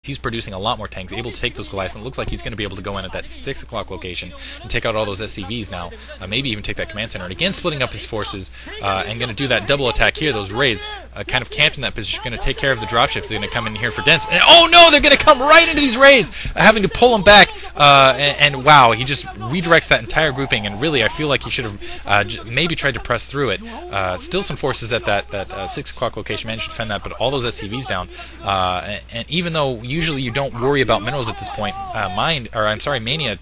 He's producing a lot more tanks, able to take those Goliaths, and it looks like he's going to be able to go in at that 6 o'clock location and take out all those SCVs now, maybe even take that command center. And again, splitting up his forces and going to do that double attack here. Those raids kind of camped in that position, going to take care of the dropship. They're going to come in here for dents. And, oh no, they're going to come right into these raids, having to pull them back. And wow, he just redirects that entire grouping. And really, I feel like he should have maybe tried to press through it. Still some forces at that 6 o'clock location managed to defend that, but all those SCVs down. And even though usually you don't worry about minerals at this point, Mania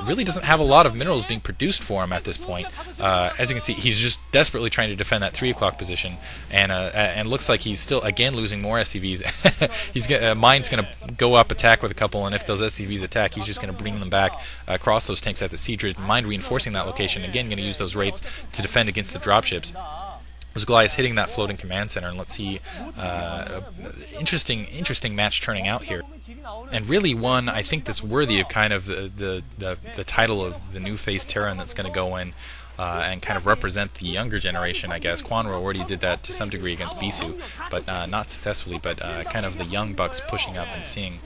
really doesn't have a lot of minerals being produced for him at this point. As you can see, he's just desperately trying to defend that 3 o'clock position, and looks like he's still again losing more SCVs. Mine's going to go up, attack with a couple, and if those SCVs attack, he's just going to bring them back across those tanks at the siege ridge. Mine reinforcing that location, again going to use those raids to defend against the dropships. There's Goliath hitting that floating command center, and let's see, interesting match turning out here, and really one I think that's worthy of kind of the title of the new face Terran that's going to go in and kind of represent the younger generation, I guess. Quanro already did that to some degree against Bisu, but not successfully. But kind of the young bucks pushing up and seeing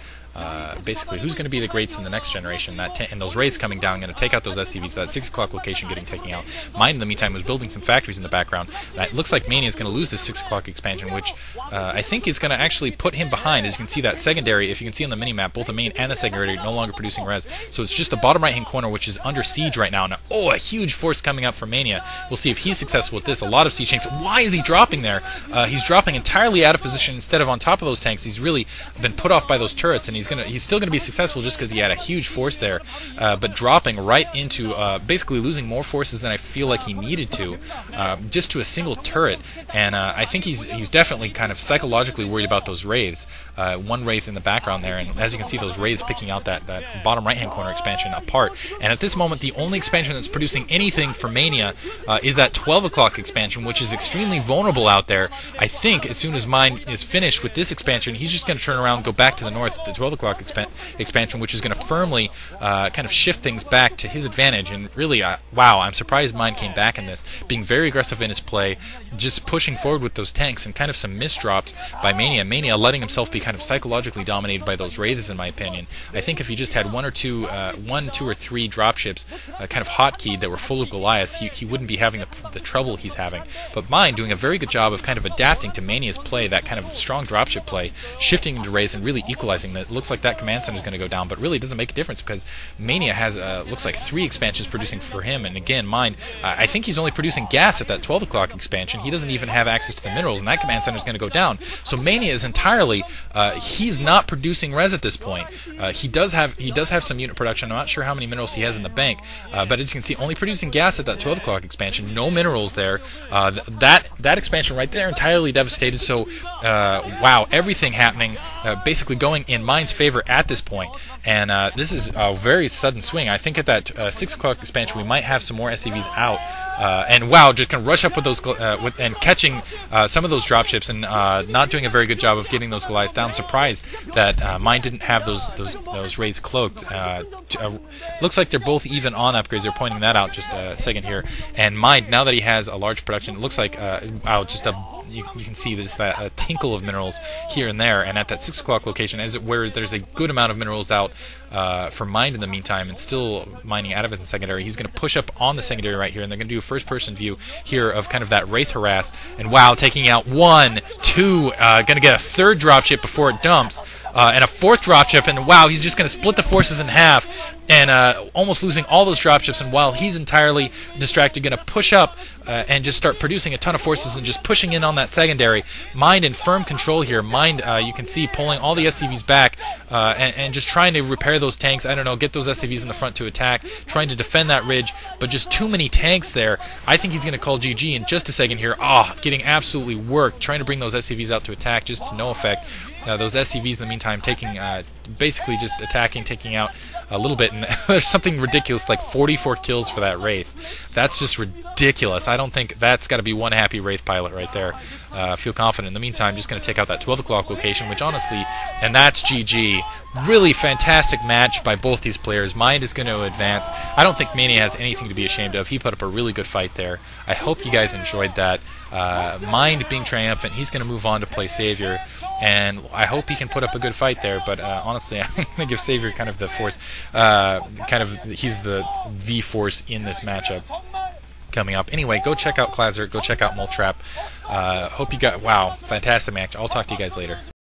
basically who's going to be the greats in the next generation. And those raids coming down, going to take out those SCVs. So that 6 o'clock location getting taken out. Mine, in the meantime, was building some factories in the background. And it looks like Mania is going to lose this 6 o'clock expansion, which I think is going to actually put him behind. As you can see, that secondary, if you can see on the mini-map, both the main and the secondary are no longer producing res. So it's just the bottom right-hand corner, which is under siege right now. And a huge force coming up from Mania. We'll see if he's successful with this. A lot of siege tanks. Why is he dropping there? He's dropping entirely out of position instead of on top of those tanks. He's really been put off by those turrets, and he's still going to be successful just because he had a huge force there, but dropping right into basically losing more forces than I feel like he needed to, just to a single turret. And I think he's definitely kind of psychologically worried about those wraiths. One wraith in the background there, and as you can see, those wraiths picking out that bottom right-hand corner expansion apart. And at this moment, the only expansion that's producing anything for Mania is that 12 o'clock expansion, which is extremely vulnerable out there. I think as soon as mine is finished with this expansion, he's just going to turn around and go back to the north, the 12 o'clock expansion, which is going to firmly kind of shift things back to his advantage. And really, wow, I'm surprised mine came back in this, being very aggressive in his play, just pushing forward with those tanks, and kind of some misdrops by Mania. Mania letting himself be kind of psychologically dominated by those wraiths, in my opinion. I think if he just had one, two, or three dropships kind of hotkeyed that were full of Goliaths, he wouldn't be having the trouble he's having. But mine doing a very good job of kind of adapting to Mania's play, that kind of strong dropship play, shifting into raids and really equalizing that. It looks like that command center is going to go down, but really it doesn't make a difference because Mania has looks like 3 expansions producing for him. And again, mine, I think he's only producing gas at that 12 o'clock expansion. He doesn't even have access to the minerals, and that command center is going to go down. So Mania is entirely he's not producing res at this point. He does have some unit production. I'm not sure how many minerals he has in the bank, but as you can see, only producing gas at that 12 o'clock expansion. No minerals there. That expansion right there entirely devastated. So wow, everything happening basically going in mine's favor at this point. And this is a very sudden swing. I think at that 6 o'clock expansion we might have some more SCVs out. And wow, just going to rush up with those and catching some of those dropships, and not doing a very good job of getting those Goliaths down. Surprised that mine didn't have those raids cloaked. Looks like they're both even on upgrades. They're pointing that out just a second here. And mine, now that he has a large production, it looks like wow, just you can see there's that tinkle of minerals here and there. And at that 6 o'clock location, where there's a good amount of minerals out for mine in the meantime, and still mining out of it in the secondary, he's going to push up on the secondary right here, and they're going to do a first-person view here of kind of that wraith harass. And wow, taking out 1, 2, going to get a third dropship before it dumps, and a fourth dropship, and wow, he's just going to split the forces in half, and almost losing all those dropships. And while he's entirely distracted, going to push up and just start producing a ton of forces and just pushing in on that secondary. Mind in firm control here. Mind, you can see, pulling all the SCVs back and just trying to repair those tanks. I don't know, get those SCVs in the front to attack, trying to defend that ridge, but just too many tanks there. I think he's going to call GG in just a second here. Getting absolutely worked, trying to bring those SCVs out to attack, just to no effect. Those SCVs in the meantime taking, basically just attacking, taking out a little bit, and there's something ridiculous like 44 kills for that Wraith. That's just ridiculous. I don't think that's got to be one happy Wraith pilot right there. Feel confident. In the meantime, just going to take out that 12 o'clock location, which honestly, and that's GG. Really fantastic match by both these players. Mind is going to advance. I don't think Mania has anything to be ashamed of. He put up a really good fight there. I hope you guys enjoyed that. Mind being triumphant, he's going to move on to play Savior, and I hope he can put up a good fight there. But honestly, I'm going to give Savior kind of the force. He's the force in this matchup coming up. Anyway, go check out Clazer. Go check out Moltrap. Hope you got fantastic match. I'll talk to you guys later.